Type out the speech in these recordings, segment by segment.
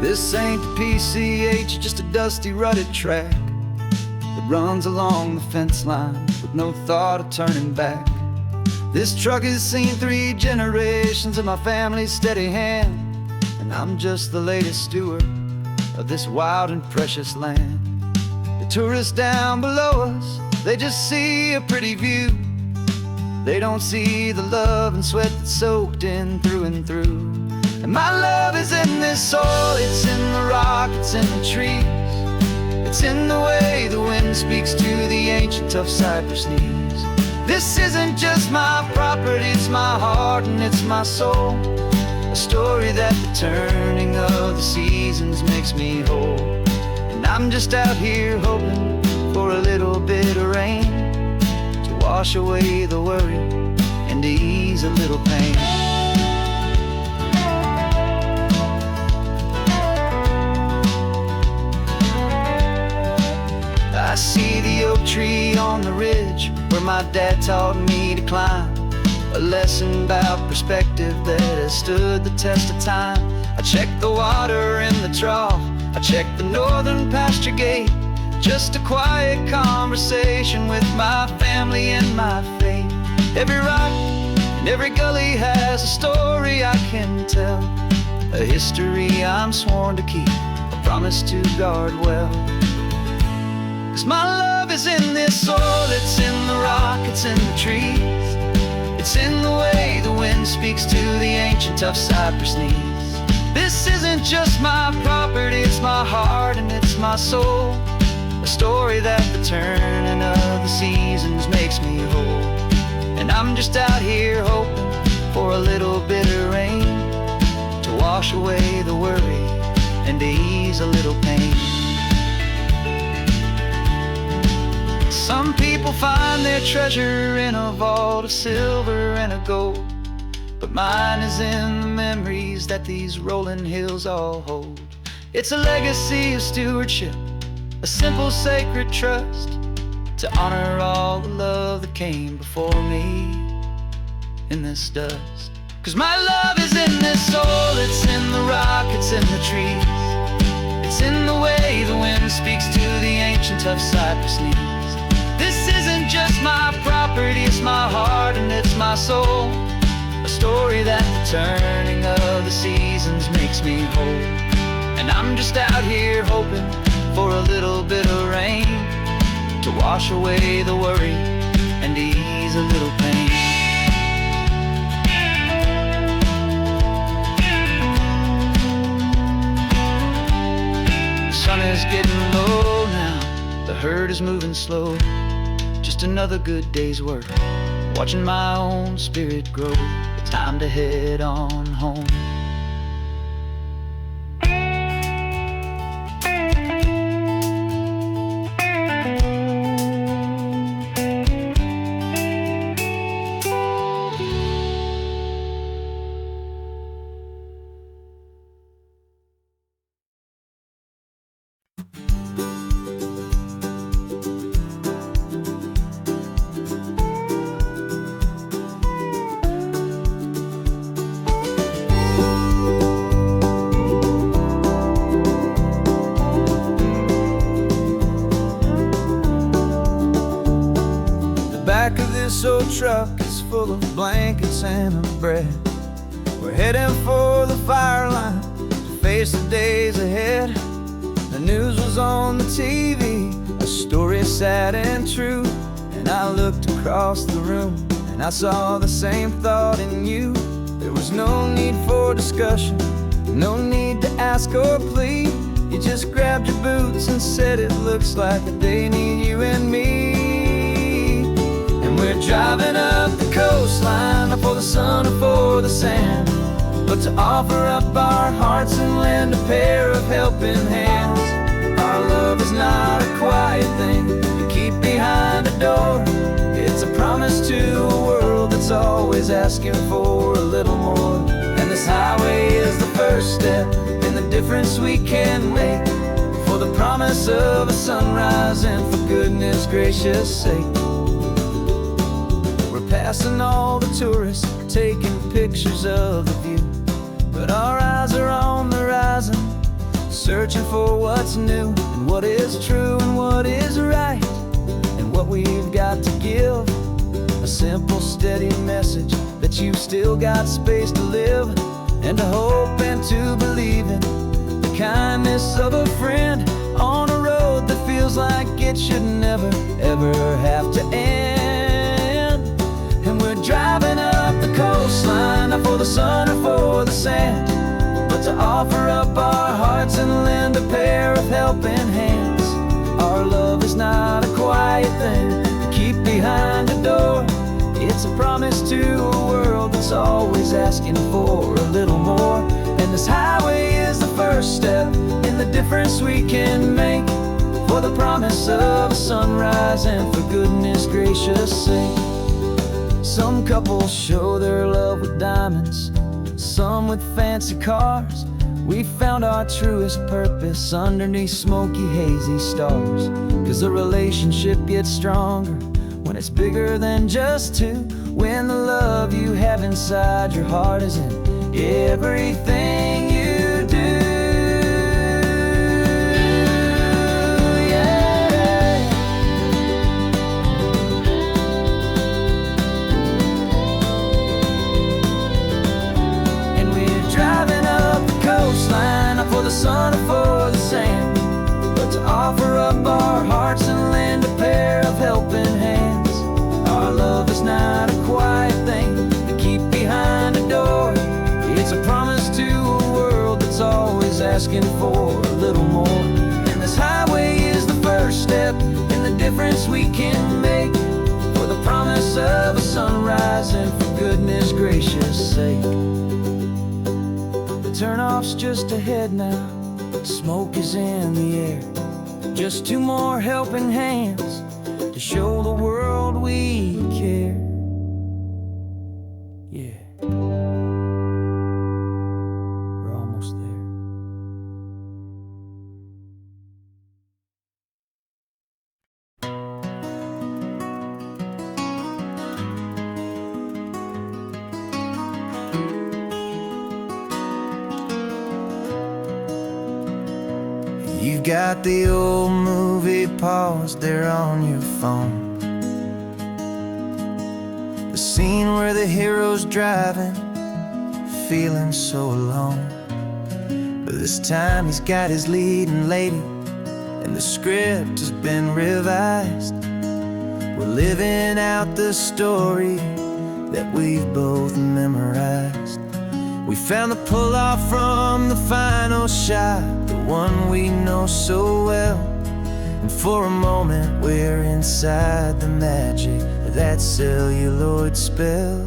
This ain't the PCH, just a dusty, rutted track that runs along the fence line with no thought of turning back. This truck has seen 3 generations of my family's steady hand, and I'm just the latest steward of this wild and precious land. The tourists down below us, they just see a pretty view. They don't see the love and sweat that's soaked in through and through. And my love is in this soil, it's in the rock, it's in the trees. It's in the way the wind speaks to the ancient tough cypress knees. This isn't just my property, it's my heart and it's my soul. A story that the turning of the seasons makes me whole. And I'm just out here hoping for a little bit of rain to wash away the worry and to ease a little pain. I see the oak tree on the ridge where my dad taught me to climb, a lesson about perspective that has stood the test of time. I check the water in the trough, I check the northern pasture gate, just a quiet conversation with my family and my faith. Every rock and every gully has a story I can tell, a history I'm sworn to keep, a promise to guard well. 'Cause my love is in this soil, it's in the rock, it's in the trees. It's in the way the wind speaks to the ancient tough cypress knees. This isn't just my property, it's my heart and it's my soul. A story that the turning of the seasons makes me whole. And I'm just out here hoping for a little bit of rain to wash away the worry and to ease a little pain. Some people find their treasure in a vault of silver and a gold, but mine is in the memories that these rolling hills all hold. It's a legacy of stewardship, a simple sacred trust, to honor all the love that came before me in this dust. 'Cause my love is in this soil, it's in the rock, it's in the trees. It's in the way the wind speaks to the ancient tough cypress knees. This isn't just my property, it's my heart and it's my soul. A story that the turning of the seasons makes me whole. And I'm just out here hoping for a little bit of rain to wash away the worry and to ease a little pain. The sun is getting low now, the herd is moving slow. Just another good day's work, watching my own spirit grow. It's time to head on home. Back of this old truck is full of blankets and a bread. We're heading for the fire line to face the days ahead. The news was on the TV, a story sad and true. And I looked across the room and I saw the same thought in you. There was no need for discussion, no need to ask or plead. You just grabbed your boots and said it looks like a day need you and me. We're driving up the coastline, not for the sun or for the sand, but to offer up our hearts and lend a pair of helping hands. Our love is not a quiet thing you keep behind a door. It's a promise to a world that's always asking for a little more. And this highway is the first step in the difference we can make, for the promise of a sunrise and for goodness gracious sake. Passing all the tourists, taking pictures of the view, but our eyes are on the horizon, searching for what's new, and what is true, and what is right, and what we've got to give. A simple, steady message that you've still got space to live, and to hope and to believe in the kindness of a friend on a road that feels like it should never, ever have to end. And we're driving up the coastline, not for the sun or for the sand, but to offer up our hearts and lend a pair of helping hands. Our love is not a quiet thing to keep behind a door. It's a promise to a world that's always asking for a little more. And this highway is the first step in the difference we can make, for the promise of a sunrise and for goodness gracious sake. Some couples show their love with diamonds, some with fancy cars. We found our truest purpose underneath smoky, hazy stars. 'Cause a relationship gets stronger when it's bigger than just two, when the love you have inside your heart is in everything you do. Yeah. And we're driving up the coastline, not for the sun or for the sand, but to offer up our hearts and lend a pair of helping hands. Our love is not a quiet thing to keep behind a door. It's a promise to a world that's always asking for a little more. And this highway is the first step in the difference we can make, for the promise of a sunrise and for goodness gracious sake. The turnoff's just ahead now, smoke is in the air. Just two more helping hands to show the world we care. Yeah, we're almost there. You've got the old movie paused there on your phone, the scene where the hero's driving, feeling so alone. But this time he's got his leading lady, and the script has been revised. We're living out the story that we've both memorized. We found the pull-off from the final shot, the one we know so well. And for a moment we're inside the magic of that celluloid spell.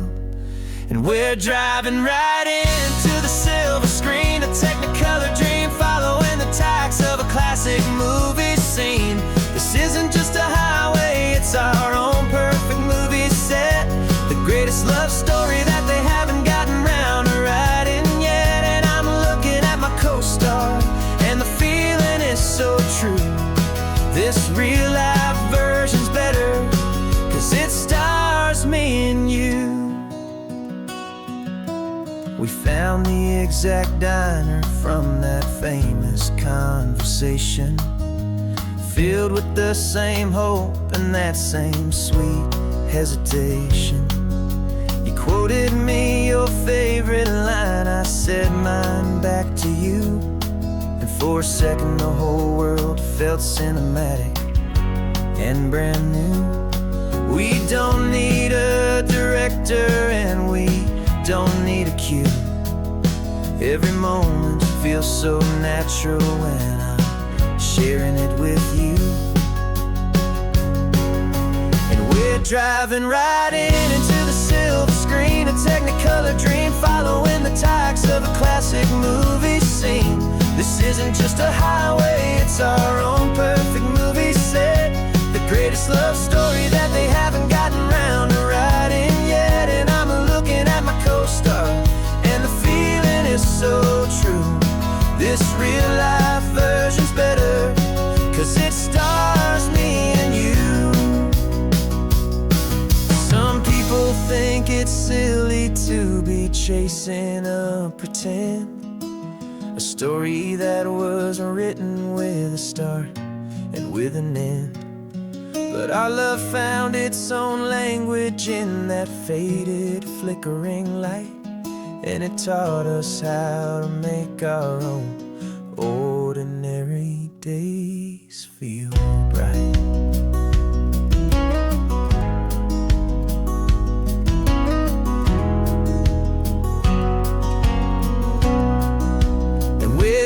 And we're driving right into the silver screen, a technicolor dream, following the tacks of a classic movie scene. This isn't just a highway, it's our own perfect movie set, the greatest love story that they haven't gotten round to writing yet. And I'm looking at my co-star, and the feeling is so true. This real life version's better, 'cause it stars me and you. We found the exact diner from that famous conversation, filled with the same hope and that same sweet hesitation. You quoted me your favorite line, I said mine back to you. And for a second the whole world felt cinematic and brand new. We don't need a director and we don't need a cue. Every moment feels so natural when I'm sharing it with you. And we're driving right into the silver screen, a technicolor dream, following the tacks of a classic movie scene. This isn't just a highway, it's our own perfect movie set, the greatest love story that they haven't gotten round to writing yet. And I'm looking at my co-star, and the feeling is so true. This real life version's better, 'cause it stars me and you. Some people think it's silly to be chasing a pretend, a story that was written with a start and with an end. But our love found its own language in that faded, flickering light, and it taught us how to make our own ordinary days feel bright.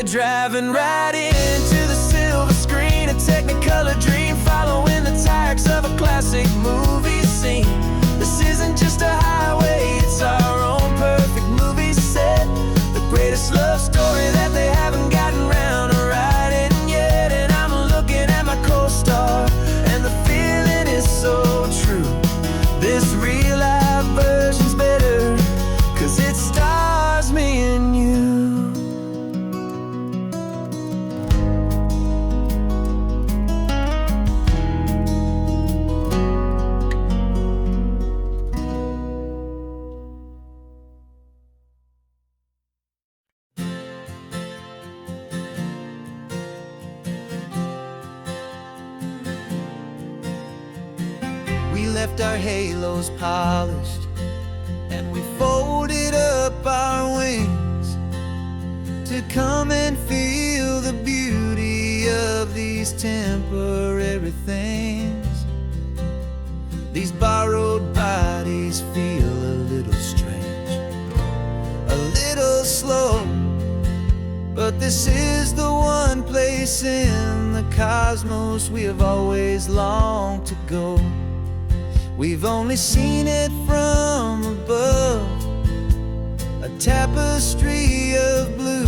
Driving right into the silver screen, a Technicolor dream, following the tracks of a classic movie scene. This isn't just a highway, it's our own perfect movie set, the greatest love story that they haven't gotten round to writing yet. And I'm looking at my co-star, and the feeling is so true. This real life version's better, 'cause it stars me and you. We left our halos polished, and we folded up our wings to come and feel the beauty of these temporary things. These borrowed bodies feel a little strange, a little slow, but this is the one place in the cosmos we have always longed to go. We've only seen it from above, a tapestry of blue,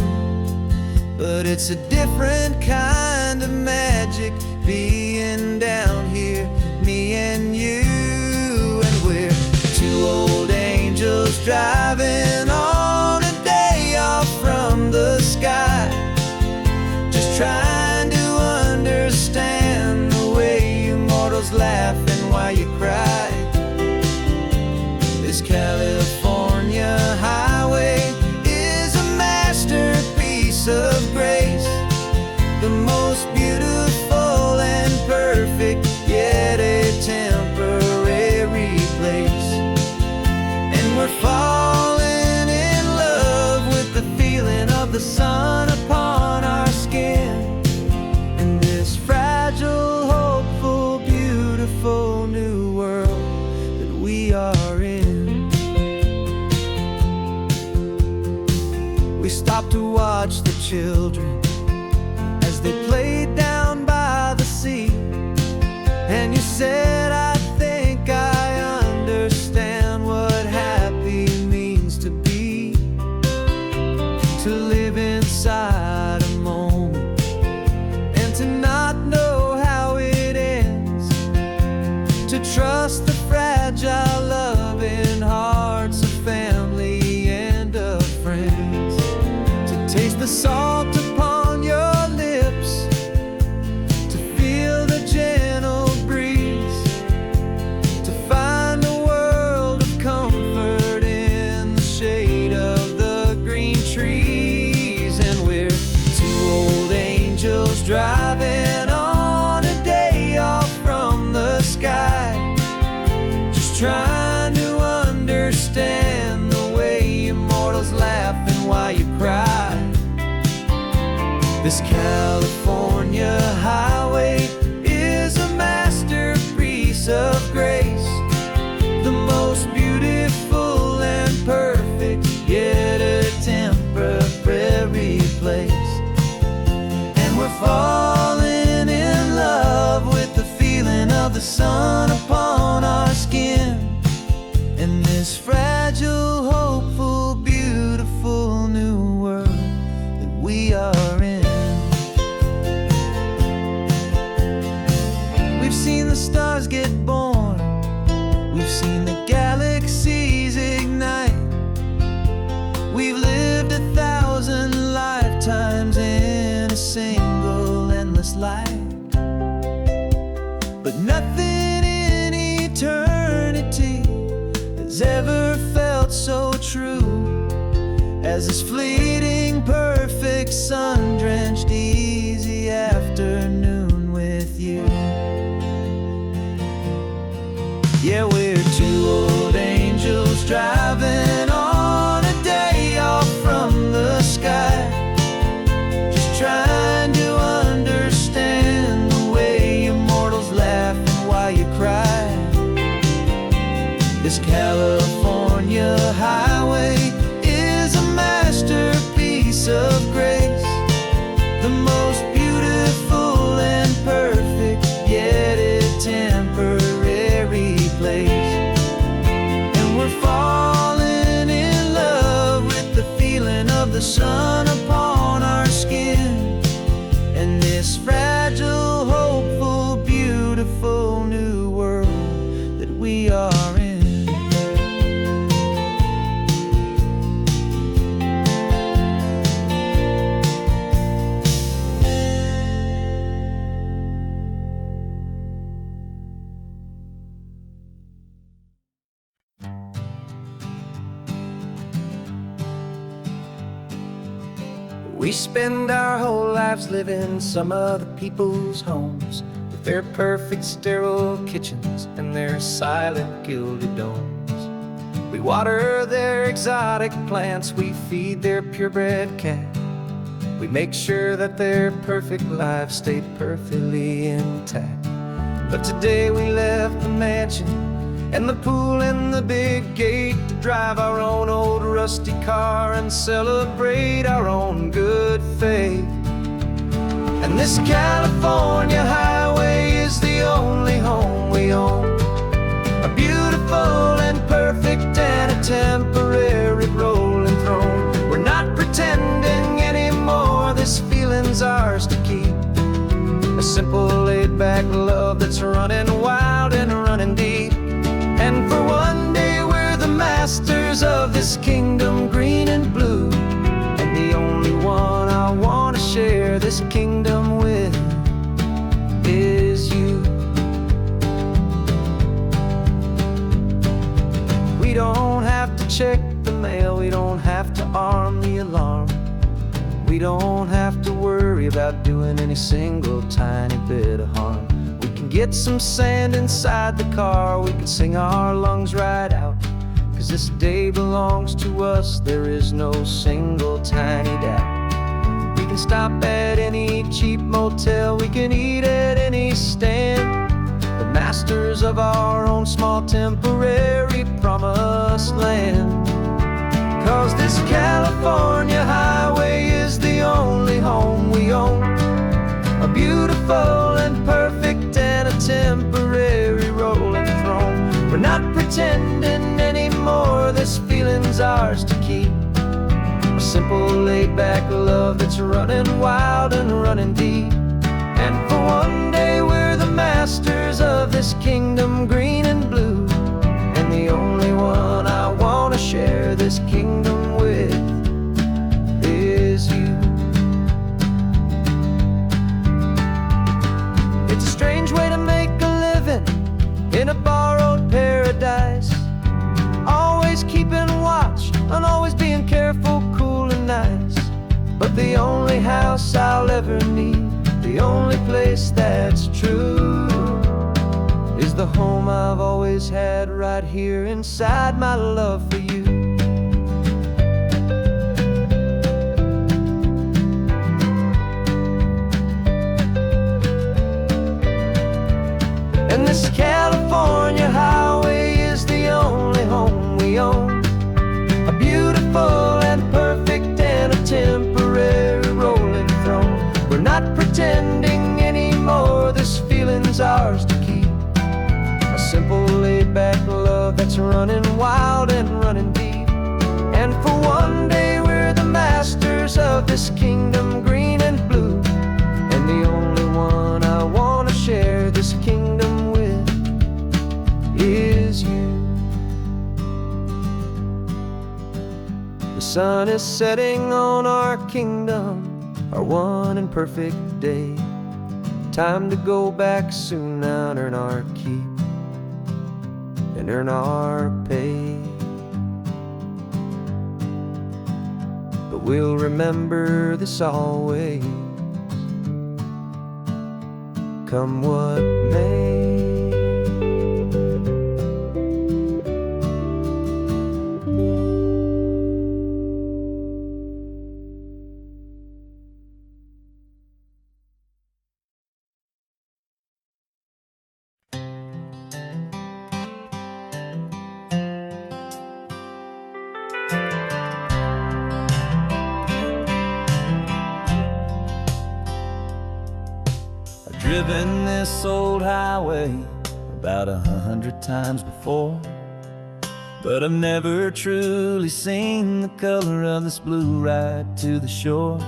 but it's a different kind of magic being down here, me and you. And we're two old angels driving on a day off from the sky, just trying to understand the way you mortals laugh and why you cry. This California highway is a masterpiece of grace, the most beautiful and perfect, yet a temporary place. And we're falling in love with the feeling of the sun upon our skin, in this fragile, hopeful, beautiful new world that we are in. We stopped to watch the children as they played down by the sea, and you said, I think I understand what happy means to be, to live inside a moment and to not know how it ends, to trust the fragile loving hearts of family and of friends, to taste the salt upon your lips, to feel the gentle breeze, to find a world of comfort in the shade of the green trees. And we're two old angels driving on a day off from the sky, just trying to understand the way immortals laugh and why you cry. This California highway is a masterpiece of grace, the most beautiful and perfect, yet a temporary place. And we're falling in love with the feeling of the sun upon our skin, in this fragile, hopeful, beautiful new world that we are in. We've seen the stars get born, we've seen the galaxies ignite, we've lived 1,000 lifetimes in a single endless life, but nothing in eternity has ever felt so true as this fleeting, perfect perfect sun-drenched easy afternoon with you. Yeah, we're two old angels driving on a day off from the sky, just trying to understand the way you mortals laugh and why you cry. This California highway is a masterpiece of grace, the most beautiful and perfect, yet a temporary place. And we're falling in love with the feeling of the sun upon our skin, and this fragile, hopeful, beautiful new world that we are in. We spend our whole lives living some other people's homes, with their perfect sterile kitchens and their silent gilded domes. We water their exotic plants, we feed their purebred cat. We make sure that their perfect lives stay perfectly intact. But today we left the mansion and the pool and the big gate to drive our own old rusty car and celebrate our own good faith. And this California highway is the only home we own, a beautiful and perfect and a temporary rolling throne. We're not pretending anymore, this feeling's ours to keep, a simple laid-back love that's running wild and running deep. And for one day we're the masters of this kingdom green and blue, and the only one I want to share this kingdom with is you. We don't have to check the mail, we don't have to arm the alarm, we don't have to worry about doing any single tiny bit of harm. Get some sand inside the car, we can sing our lungs right out, 'cause this day belongs to us, there is no single tiny doubt. We can stop at any cheap motel, we can eat at any stand, the masters of our own small temporary promised land. 'Cause this California highway is the only home we own, a beautiful and perfect and a temporary rolling throne. We're not pretending anymore, this feeling's ours to keep, a simple laid-back love that's running wild and running deep. And for one day we're the masters of this kingdom green and blue, and the only one I want to share this kingdom with is you. It's a strange way to make a living in a borrowed paradise, always keeping watch and always being careful, cool and nice. But the only house I'll ever need, the only place that's true, is the home I've always had right here inside my love for you. And this California highway is the only home we own, a beautiful and perfect and a temporary rolling throne. We're not pretending anymore, this feeling's ours to keep, a simple laid-back love that's running wild and running deep. And for one day we're the masters of this kingdom green and blue, and the only one I want to share this kingdom with is you. The sun is setting on our kingdom, our one and perfect day. Time to go back soon now and earn our keep and earn our pay. But we'll remember this always, come what may. I've driven this old highway about 100 times before, but I've never truly seen the color of this blue right to the shore.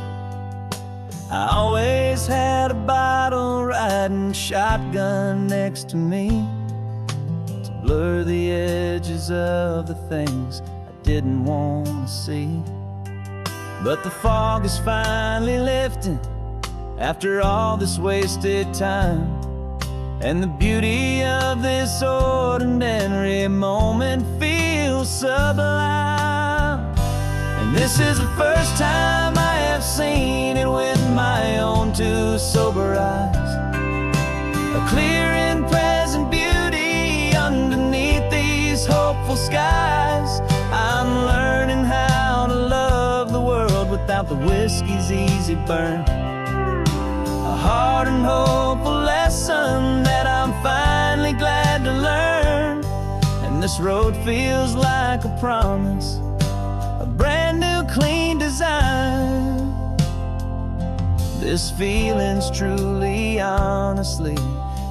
I always had a bottle riding shotgun next to me to blur the edges of the things I didn't want to see. But the fog is finally lifting after all this wasted time, and the beauty of this ordinary moment feels sublime. And this is the first time I have seen it with my own two sober eyes, a clear and present beauty underneath these hopeful skies. I'm learning how to love the world without the whiskey's easy burn, a hard and hopeful lesson that I'm finally glad to learn. And this road feels like a promise, a brand new clean design. This feeling's truly, honestly,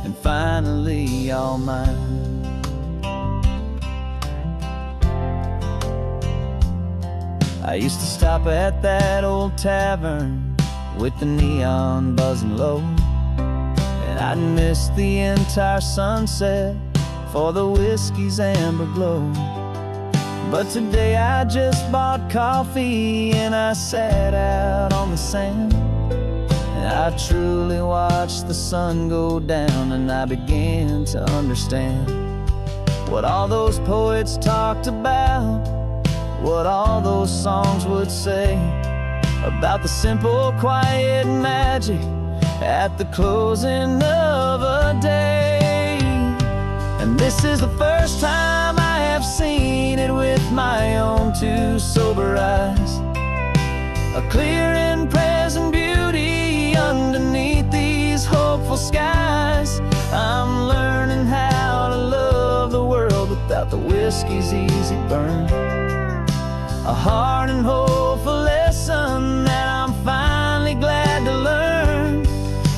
and finally all mine. I used to stop at that old tavern with the neon buzzing low, and I'd miss the entire sunset for the whiskey's amber glow. But today I just bought coffee and I sat out on the sand, and I truly watched the sun go down, and I began to understand what all those poets talked about, what all those songs would say about the simple, quiet magic at the closing of a day. And this is the first time I have seen it with my own two sober eyes, a clear and present beauty underneath these hopeful skies. I'm learning how to love the world without the whiskey's easy burn, a hard and hopeful lesson that I'm finally glad to learn.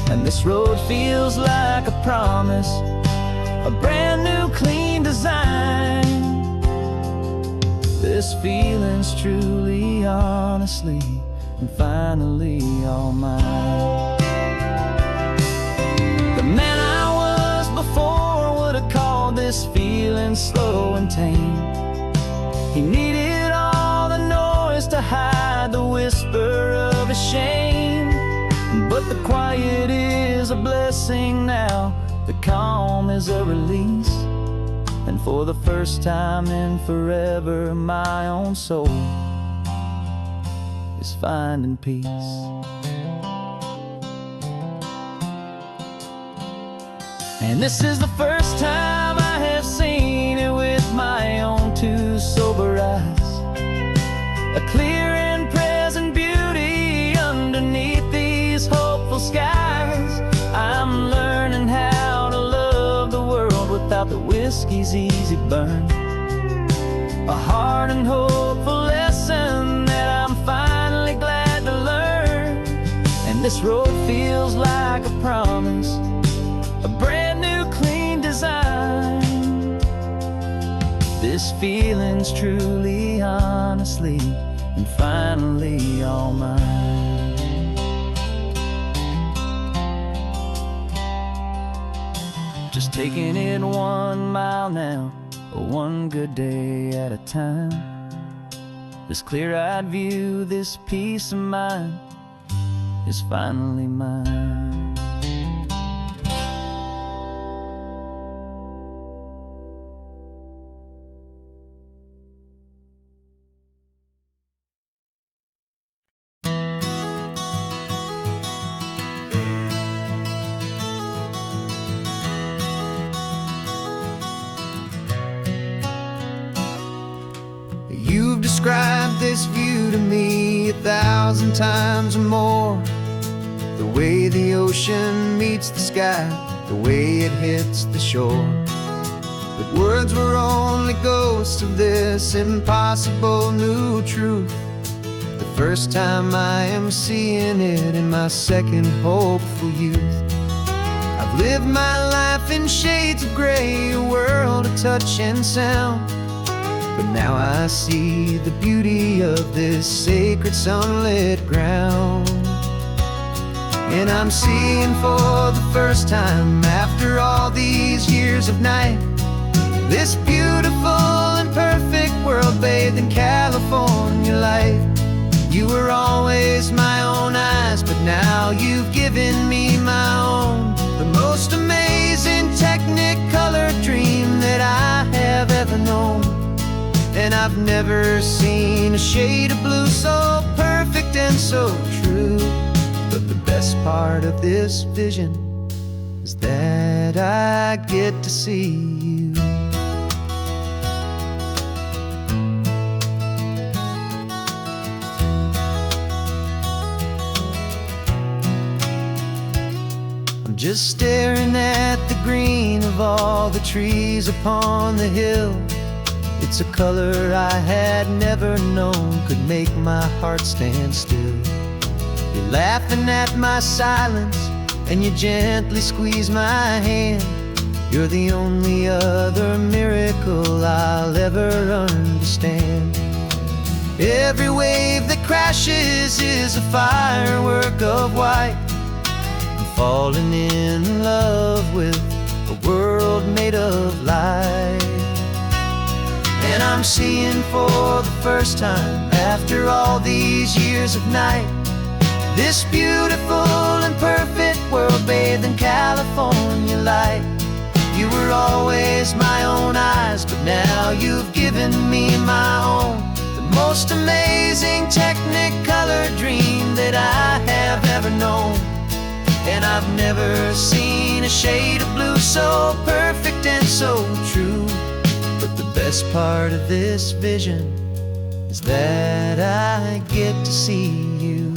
And this road feels like a promise, a brand new clean design. This feeling's truly, honestly, and finally all mine. The man I was before would have called this feeling slow and tame. He needed all the noise to hide the whisper of his shame. But the quiet is a blessing now, the calm is a release, and for the first time in forever my own soul is finding peace. And this is the first time I have seen it with my own two sober eyes, a clear and present beauty underneath these hopeful skies. I'm learning how to love the world without the whiskey's easy burn, a hard and hopeful lesson that I'm finally glad to learn. And this road feels like a promise, a brand new clean design. This feeling's truly, honestly, and finally all mine. Just taking it 1 mile now, one good day at a time. This clear-eyed view, this peace of mind is finally mine. me 1,000 times or more. The way the ocean meets the sky, the way it hits the shore. But words were only ghosts of this impossible new truth. The first time I am seeing it in my second hopeful youth. I've lived my life in shades of gray, a world of touch and sound. But now I see the beauty of this sacred sunlit ground. And I'm seeing for the first time, after all these years of night, this beautiful and perfect world bathed in California light. You were always my own eyes, but now you've given me my own. The most amazing technicolor dream that I have ever known. And I've never seen a shade of blue so perfect and so true. But the best part of this vision is that I get to see you. I'm just staring at the green of all the trees upon the hill. It's a color I had never known could make my heart stand still. You're laughing at my silence, and you gently squeeze my hand. You're the only other miracle I'll ever understand. Every wave that crashes is a firework of white. I'm falling in love with a world made of light. And I'm seeing for the first time, after all these years of night, this beautiful and perfect world bathed in California light. You were always my own eyes, but now you've given me my own. The most amazing technicolor dream that I have ever known. And I've never seen a shade of blue so perfect and so true. But the best part of this vision is that I get to see you.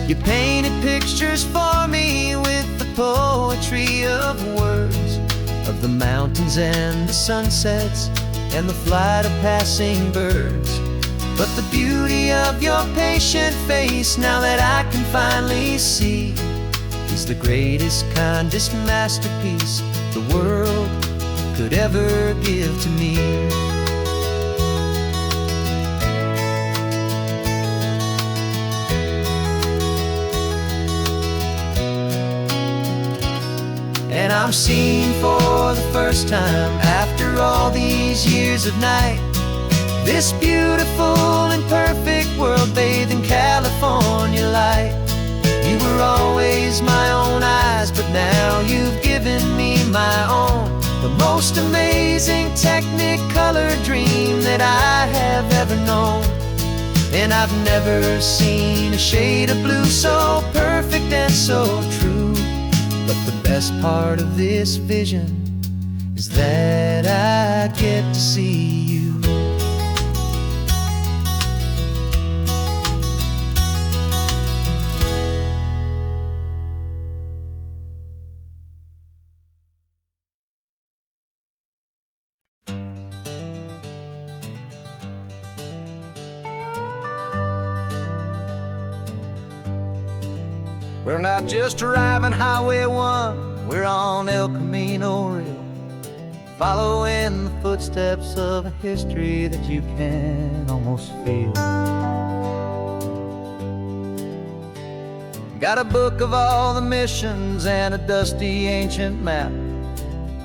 You painted pictures for me with the poetry of words, of the mountains and the sunsets and the flight of passing birds. But the beauty of your patient face, now that I can finally see, is the greatest, kindest masterpiece the world could ever give to me. And I'm seeing for the first time, after all these years of night, this beautiful and perfect world bathed in California light. You were always my own eyes, but now you've given me my own. The most amazing technicolor dream that I have ever known. And I've never seen a shade of blue so perfect and so true. But the best part of this vision is that I get to see you. We're not just driving Highway 1, we're on El Camino Real, following the footsteps of a history that you can almost feel. Got a book of all the missions and a dusty ancient map,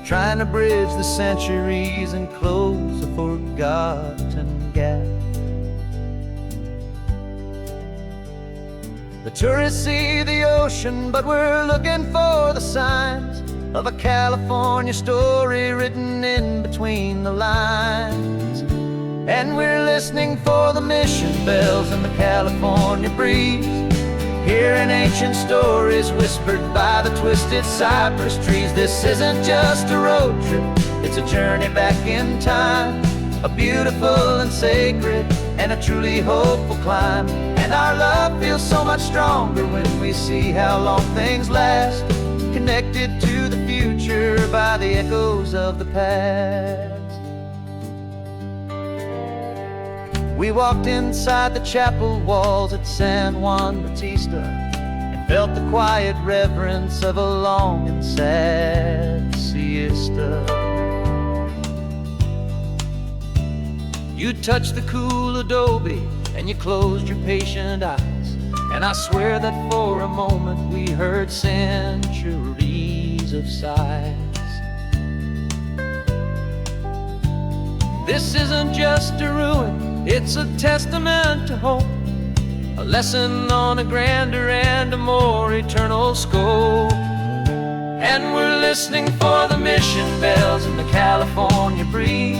trying to bridge the centuries and close a forgotten gap. The tourists see the ocean, but we're looking for the signs of a California story written in between the lines. And we're listening for the mission bells in the California breeze, hearing ancient stories whispered by the twisted cypress trees. This isn't just a road trip, it's a journey back in time, a beautiful and sacred and a truly hopeful climb. And our love feels so much stronger when we see how long things last, connected to the future by the echoes of the past. We walked inside the chapel walls at San Juan Bautista and felt the quiet reverence of a long and sad siesta. You touched the cool adobe and you closed your patient eyes, and I swear that for a moment we heard centuries of sighs. This isn't just a ruin, it's a testament to hope, a lesson on a grander and a more eternal scope. And we're listening for the mission bells in the California breeze,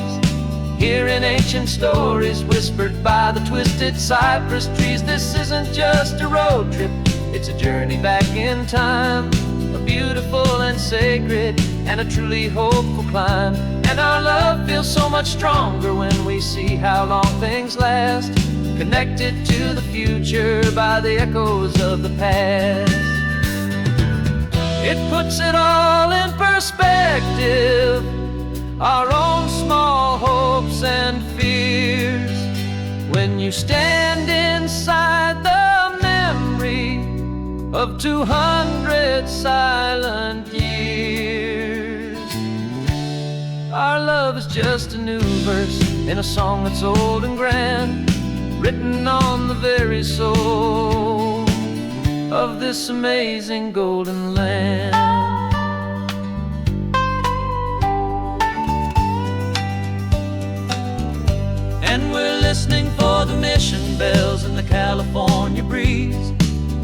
hearing ancient stories whispered by the twisted cypress trees. This isn't just a road trip, it's a journey back in time, a beautiful and sacred and a truly hopeful climb. And our love feels so much stronger when we see how long things last, connected to the future by the echoes of the past. It puts it all in perspective, our own small hopes and fears, when you stand inside the memory of 200 silent years. Our love is just a new verse in a song that's old and grand, written on the very soul of this amazing golden land. And we're listening for the mission bells in the California breeze,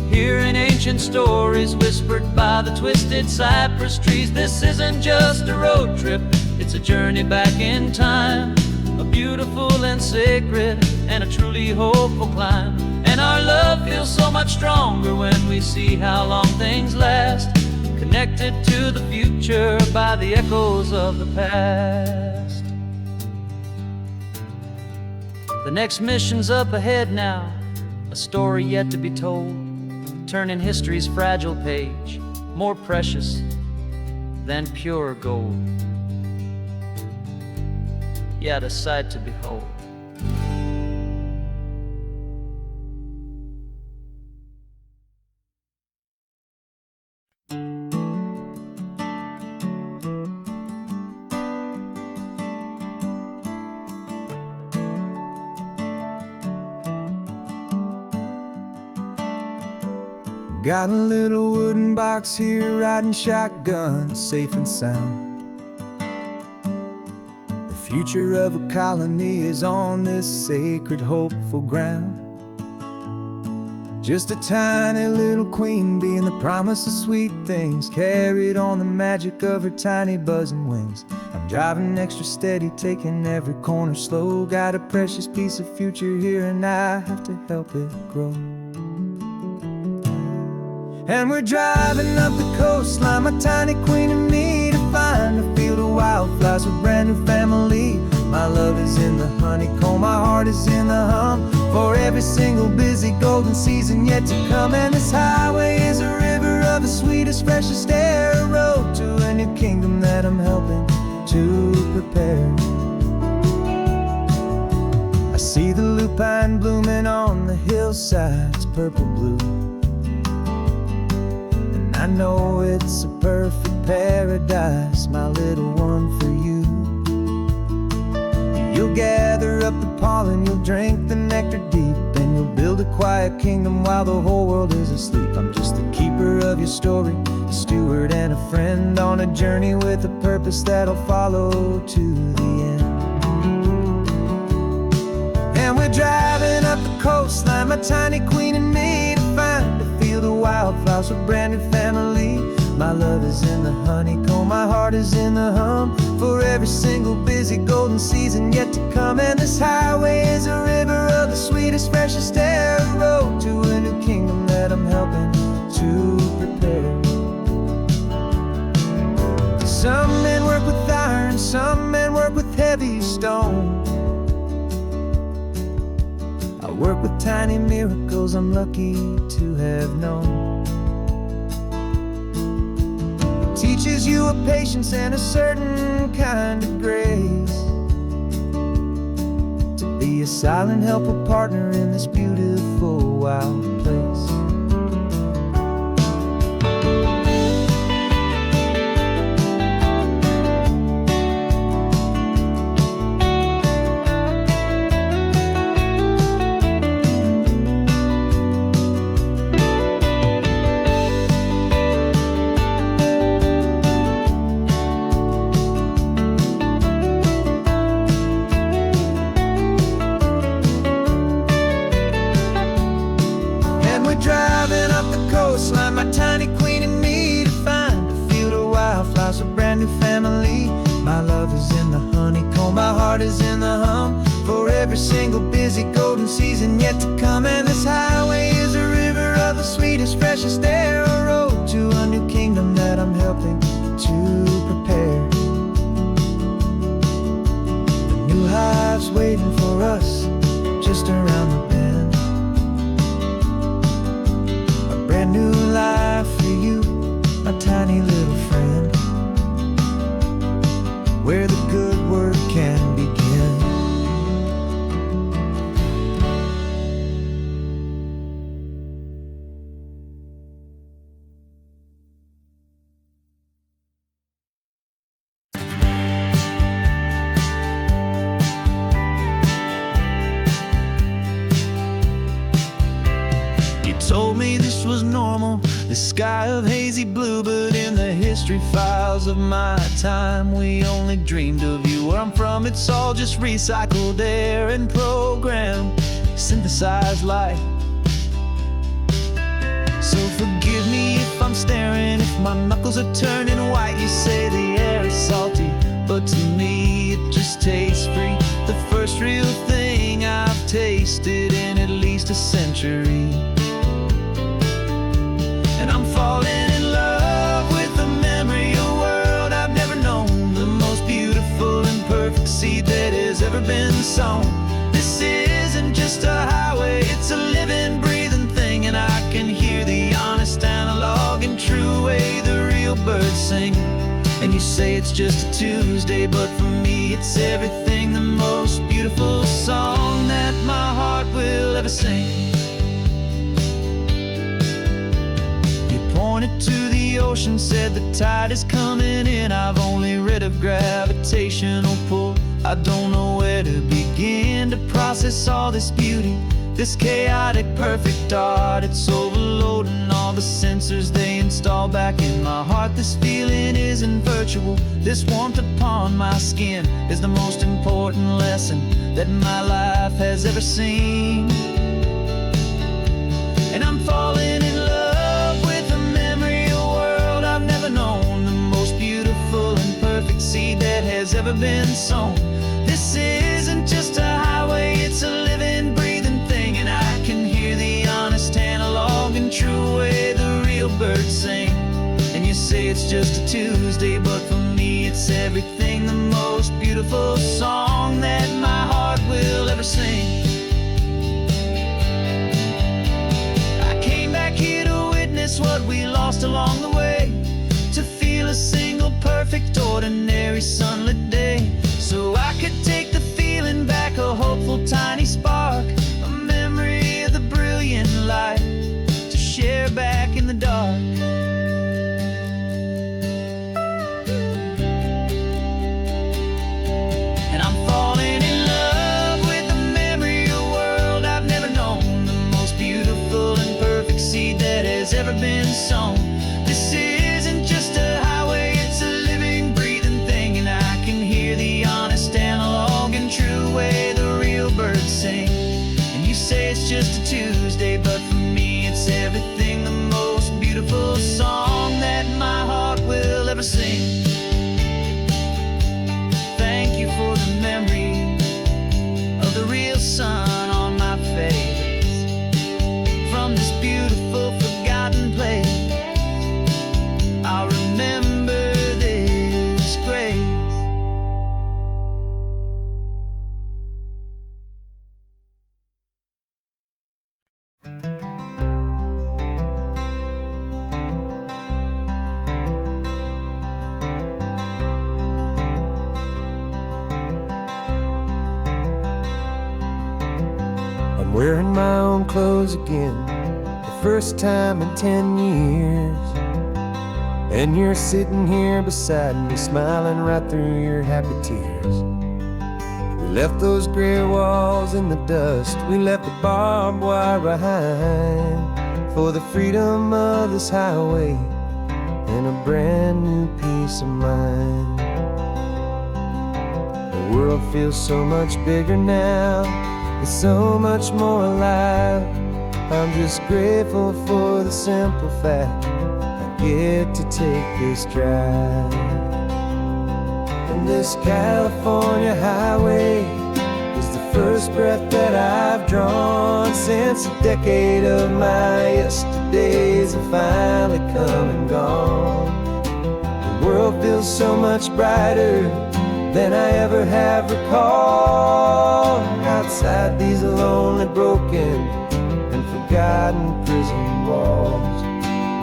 hearing ancient stories whispered by the twisted cypress trees. This isn't just a road trip, it's a journey back in time, a beautiful and sacred and a truly hopeful climb. And our love feels so much stronger when we see how long things last, connected to the future by the echoes of the past. The next mission's up ahead now, a story yet to be told, turning history's fragile page more precious than pure gold. Yet a sight to behold. Got a little wooden box here, riding shotgun, safe and sound. The future of a colony is on this sacred, hopeful ground. Just a tiny little queen bee and the promise of sweet things, carried on the magic of her tiny buzzing wings. I'm driving extra steady, taking every corner slow. Got a precious piece of future here and I have to help it grow. And we're driving up the coastline, my tiny queen and me, to find a field of wildflowers with a brand new family. My love is in the honeycomb, my heart is in the hum, for every single busy golden season yet to come. And this highway is a river of the sweetest, freshest air, a road to a new kingdom that I'm helping to prepare. I see the lupine blooming on the hillsides, purple blue, I know it's a perfect paradise, my little one, for you. You'll gather up the pollen, you'll drink the nectar deep, and you'll build a quiet kingdom while the whole world is asleep. I'm just the keeper of your story, a steward and a friend, on a journey with a purpose that'll follow to the end. And we're driving up the coastline, my tiny queen and me, to find a field of wildflowers with a brand new family. My love is in the honeycomb, my heart is in the hum, for every single busy golden season yet to come. And this highway is a river of the sweetest, freshest air, a road to a new kingdom that I'm helping to prepare. Some men work with iron, some men work with heavy stone, work with tiny miracles I'm lucky to have known. It teaches you a patience and a certain kind of grace, to be a silent helper partner in this beautiful wild place. Driving up the coastline, my tiny queen and me, to find a field of wildflowers, a brand new family. My love is in the honeycomb, my heart is in the hum, for every single busy golden season yet to come. And this highway is a river of the sweetest, freshest air, a road to a new kingdom that I'm helping to prepare. The new hive's waiting for us just around the bend. Brand new life for you, my tiny little friend, where the good work can begin. Told me this was normal, the sky of hazy blue, but in the history files of my time, we only dreamed of you. Where I'm from, it's all just recycled air and programmed, synthesized light. So forgive me if I'm staring, if my knuckles are turning white. You say the air is salty, but to me it just tastes free. The first real thing I've tasted in at least a century. And I'm falling in love with the memory of a world I've never known, the most beautiful and perfect seed that has ever been sown. This isn't just a highway, it's a living, breathing thing, and I can hear the honest, analog, and true way the real birds sing. And you say it's just a Tuesday, but for me it's everything, the most beautiful song that my heart will ever sing. Pointed to the ocean, said the tide is coming in. I've only read of gravitational pull, I don't know where to begin to process all this beauty, this chaotic perfect art. It's overloading all the sensors they install back in my heart. This feeling isn't virtual, this warmth upon my skin is the most important lesson that my life has ever seen. And I'm falling in love with a memory of a world I've never known, the most beautiful and perfect seed that has ever been sown. This isn't just a highway, it's a living, breathing thing, and I can hear the honest, analog, and true way the real birds sing. And you say it's just a Tuesday, but for me it's everything, the most beautiful song that my heart will ever sing. What we lost along the way, to feel a single perfect ordinary sunlit day, so I could take the feeling back, a hopeful tiny spark, a memory of the brilliant light to share back in the dark. And I'm falling in love with the memory of a world I've never known, the most beautiful and perfect seed that has ever been sown. This isn't just a highway, it's a living, breathing thing, and I can hear the honest, analog, and true way the real birds sing. And you say it's just a Tuesday, but for me it's everything, the most beautiful song that my heart will ever sing. Thank you for the memory of the real sun on my face, from this beautiful forgotten place. I'll remember this grace. wearing my own clothes again, the first time in 10 years. And you're sitting here beside me, smiling right through your happy tears. We left those gray walls in the dust, we left the barbed wire behind, for the freedom of this highway and a brand new peace of mind. The world feels so much bigger now, it's so much more alive. I'm just grateful for the simple fact I get to take this drive. And this California highway is the first breath that I've drawn since a decade of my yesterdays have finally come and gone. The world feels so much brighter than I ever have recalled. Outside these lonely, broken, and forgotten prison walls.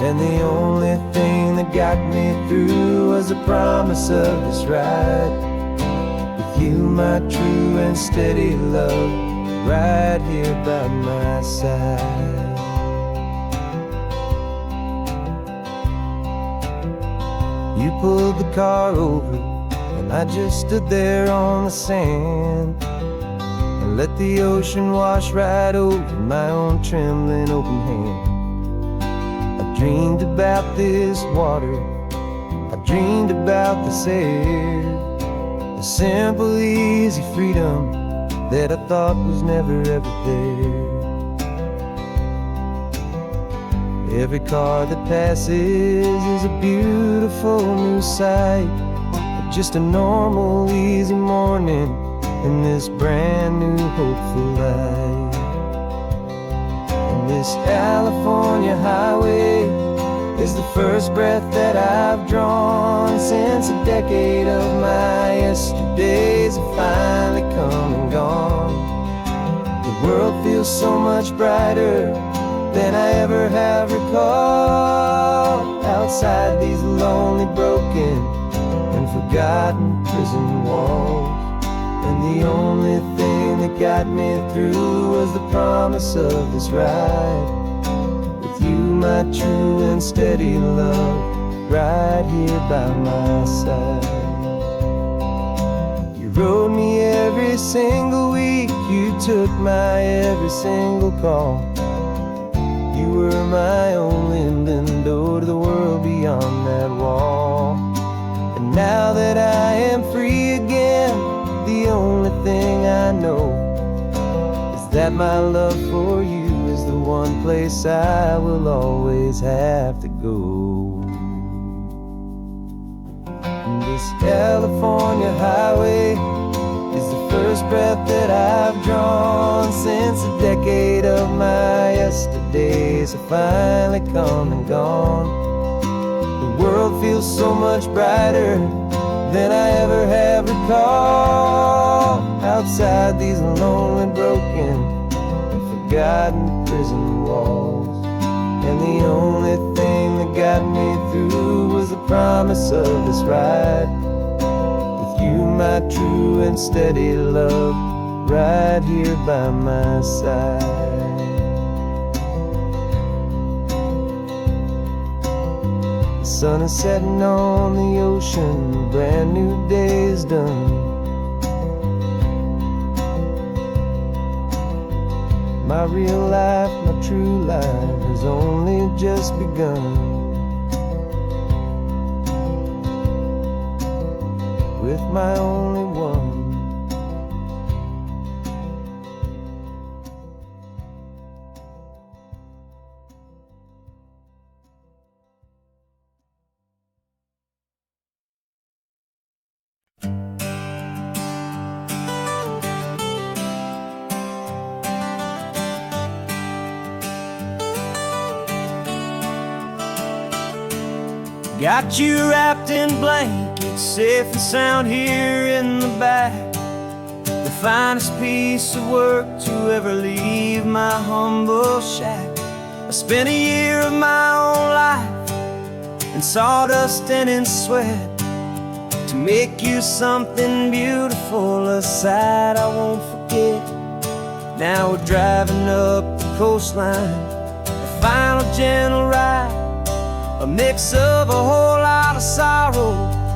And the only thing that got me through was the promise of this ride with you, my true and steady love, right here by my side. You pulled the car over and I just stood there on the sand and let the ocean wash right over my own trembling open hand. I dreamed about this water, I dreamed about this air, the simple easy freedom that I thought was never ever there. Every car that passes is a beautiful new sight, just a normal easy morning in this brand new hopeful life. And this California highway is the first breath that I've drawn since a decade of my yesterdays have finally come and gone. The world feels so much brighter than I ever have recalled. Outside these lonely, broken, and forgotten prison walls. And the only thing that got me through was the promise of this ride with you, my true and steady love, right here by my side. You rode me every single week, you took my every single call. You were my only window to the world beyond that wall. And now that I am free again, the only thing I know is that my love for you is the one place I will always have to go. And this California highway is the first breath that I've drawn since a decade of my yesterdays have finally come and gone. The world feels so much brighter than I ever have recalled. Outside these lonely, broken, and forgotten prison walls. And the only thing that got me through was the promise of this ride with you, my true and steady love, right here by my side. The sun is setting on the ocean, a brand new day is done. My real life, my true life has only just begun. With my only one. Got you wrapped in blankets, safe and sound here in the back. The finest piece of work to ever leave my humble shack. I spent a year of my own life in sawdust and in sweat to make you something beautiful, a sight I won't forget. Now we're driving up the coastline, a final gentle ride, a mix of a whole lot of sorrow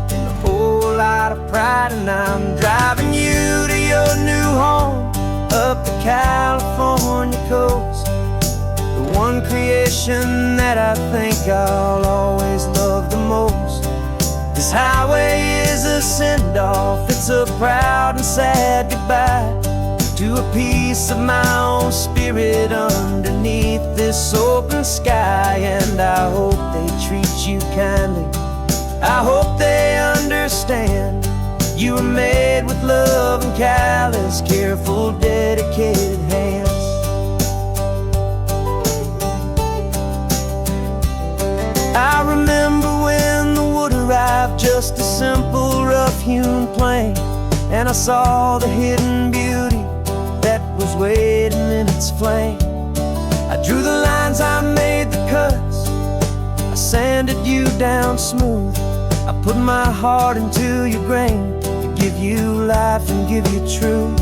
and a whole lot of pride. And I'm driving you to your new home up the California coast, the one creation that I think I'll always love the most. This highway is a send-off, it's a proud and sad goodbye to a piece of my own spirit underneath this open sky. And I hope they treat you kindly, I hope they understand you were made with love and callous, careful, dedicated hands. I remember when the wood arrived, just a simple rough-hewn plank, and I saw the hidden beauty that was waiting in its flame. I drew the lines, I made the cuts, I sanded you down smooth. I put my heart into your grain to give you life and give you truth.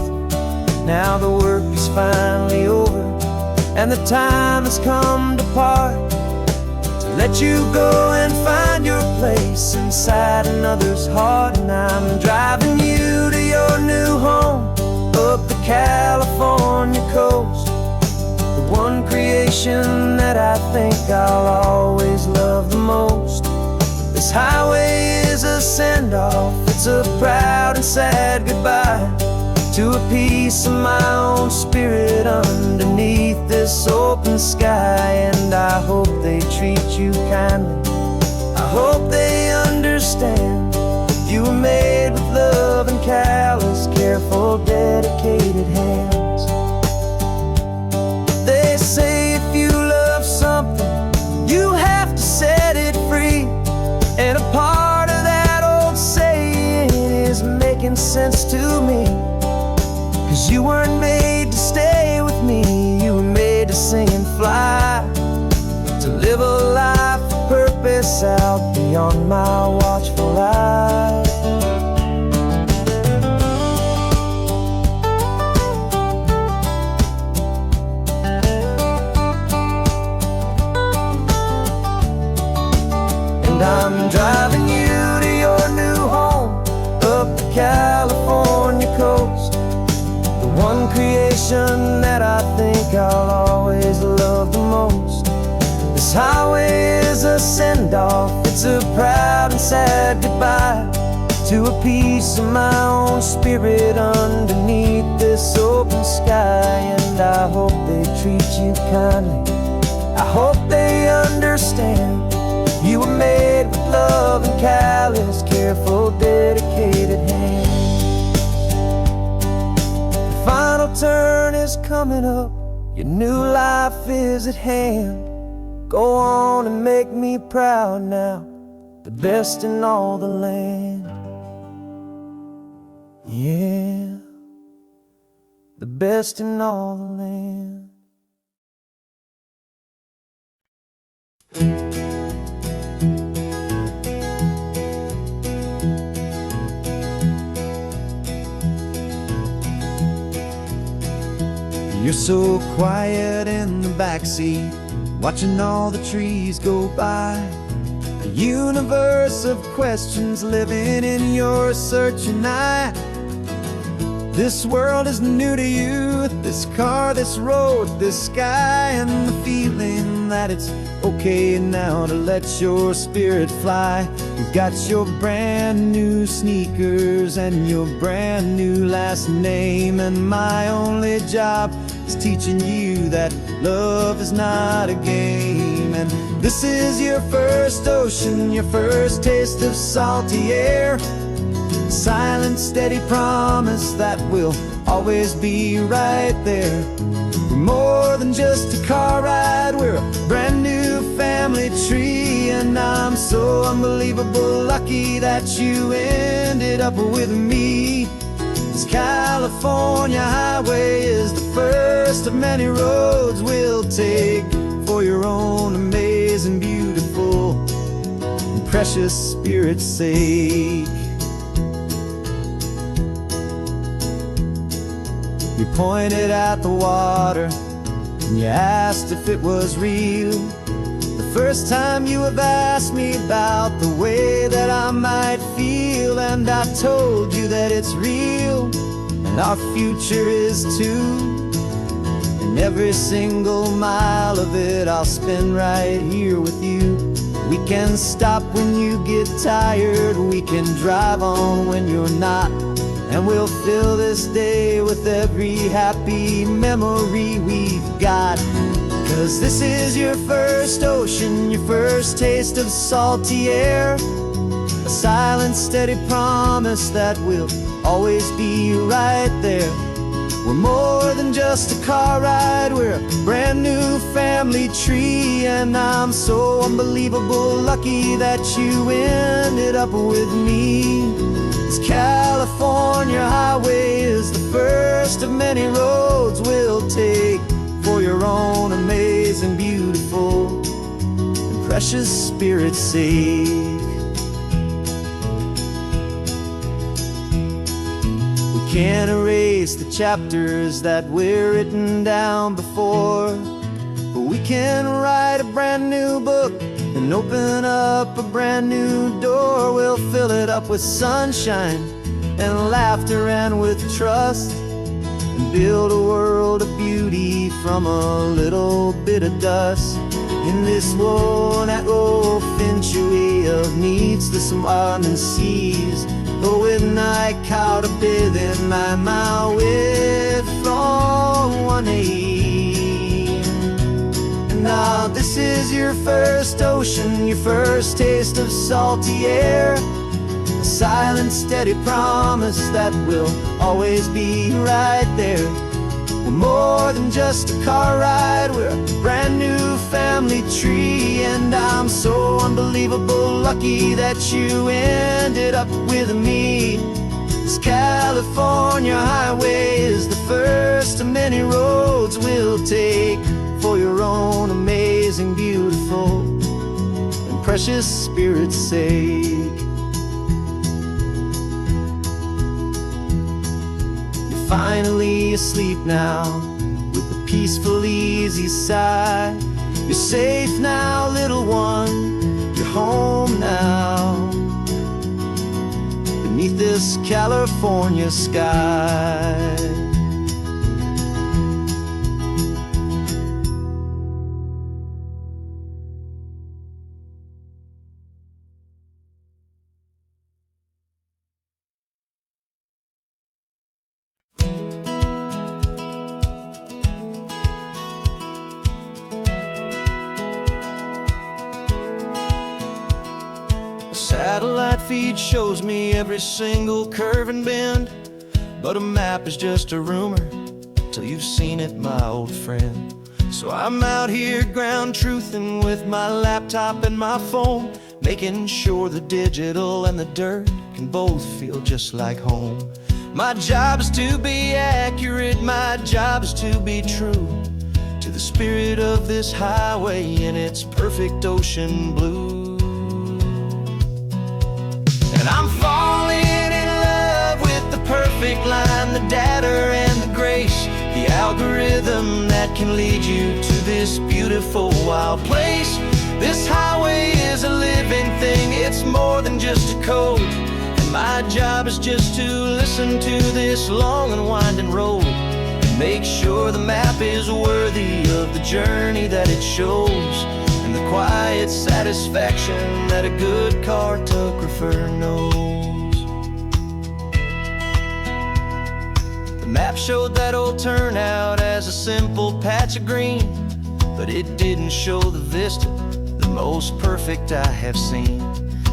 Now the work is finally over, and the time has come to part, to let you go and find your place inside another's heart. And I'm driving you to your new home up the California coast, the one creation that I think I'll always love the most. This highway is a send-off, it's a proud and sad goodbye to a piece of my own spirit underneath this open sky. And I hope they treat you kindly, I hope they understand you were made with love and callous, careful, dedicated hands. They say if you love something, you have to set it free. And a part of that old saying is making sense to me, 'cause you weren't made to stay with me, you were made to sing and fly, to live a life of purpose out beyond my watchful eye. And I'm driving you to your new home up the California coast, the one creation that I think I'll always love the most. This highway is a send-off, it's a proud and sad goodbye to a piece of my own spirit underneath this open sky. And I hope they treat you kindly, I hope they understand you were made with love and callous, careful, dedicated hands. The final turn is coming up, your new life is at hand. Go on and make me proud now, the best in all the land. Yeah, the best in all the land. You're so quiet in the backseat, watching all the trees go by. A universe of questions living in your searching eye. This world is new to you, this car, this road, this sky, and the feeling that it's okay now to let your spirit fly. You've got your brand new sneakers and your brand new last name, and my only job is teaching you that love is not a game. And this is your first ocean, your first taste of salty air, silent, steady promise that we'll always be right there. We're more than just a car ride, we're a brand new family tree. And I'm so unbelievable lucky that you ended up with me. This California highway is the first of many roads we'll take for your own amazing, beautiful, and precious spirit's sake. We pointed at the water, and you asked if it was real. The first time you have asked me about the way that I might feel, and I told you that it's real, and our future is too. And every single mile of it I'll spend right here with you. We can stop when you get tired, we can drive on when you're not, and we'll fill this day with every happy memory we've got. 'Cause this is your first ocean, your first taste of salty air, a silent, steady promise that we'll always be right there. We're more than just a car ride, we're a brand new family tree, and I'm so unbelievable lucky that you ended up with me. This California highway is the first of many roads we'll take for your own amazing, beautiful, and precious spirit's sake. Can't erase the chapters that were written down before, but we can write a brand new book and open up a brand new door. We'll fill it up with sunshine and laughter and with trust, and build a world of beauty from a little bit of dust. In this worn-out old century of needs, the surrounding seas, with night caught up in my with from 1 And now this is your first ocean, your first taste of salty air, a silent, steady promise that we'll always be right there. We're more than just a car ride, we're a brand new family tree, and I'm so unbelievable lucky that you ended up with me. This California highway is the first of many roads we'll take for your own amazing, beautiful, and precious spirit's sake. Finally asleep now, with a peaceful, easy sigh. You're safe now, little one, you're home now, beneath this California sky. Satellite feed shows me every single curve and bend, but a map is just a rumor till you've seen it, my old friend. So I'm out here ground truthing with my laptop and my phone, making sure the digital and the dirt can both feel just like home. My job is to be accurate, my job is to be true to the spirit of this highway in its perfect ocean blue. And I'm falling in love with the perfect line, the data and the grace, the algorithm that can lead you to this beautiful wild place. This highway is a living thing, it's more than just a code, and my job is just to listen to this long and winding road and make sure the map is worthy of the journey that it shows, and the quiet satisfaction that a good cartographer knows. The map showed that old turnout as a simple patch of green, but it didn't show the vista, the most perfect I have seen.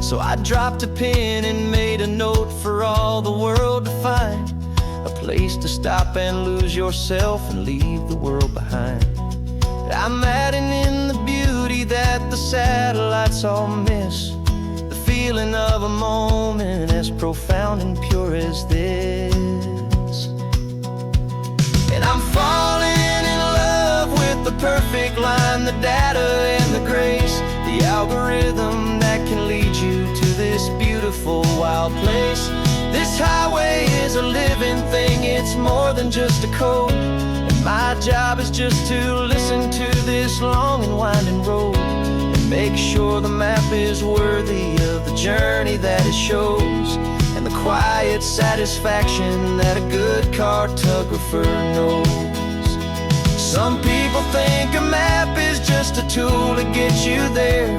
So I dropped a pin and made a note for all the world to find, a place to stop and lose yourself and leave the world behind. I'm adding in the beauty that the satellites all miss, the feeling of a moment as profound and pure as this. And I'm falling in love with the perfect line, the data and the grace, the algorithm that can lead you to this beautiful wild place. This highway is a living thing, it's more than just a code. And my job is just to listen to this long and winding road and make sure the map is worthy of the journey that it shows, and the quiet satisfaction that a good cartographer knows. Some people think a map is just a tool to get you there,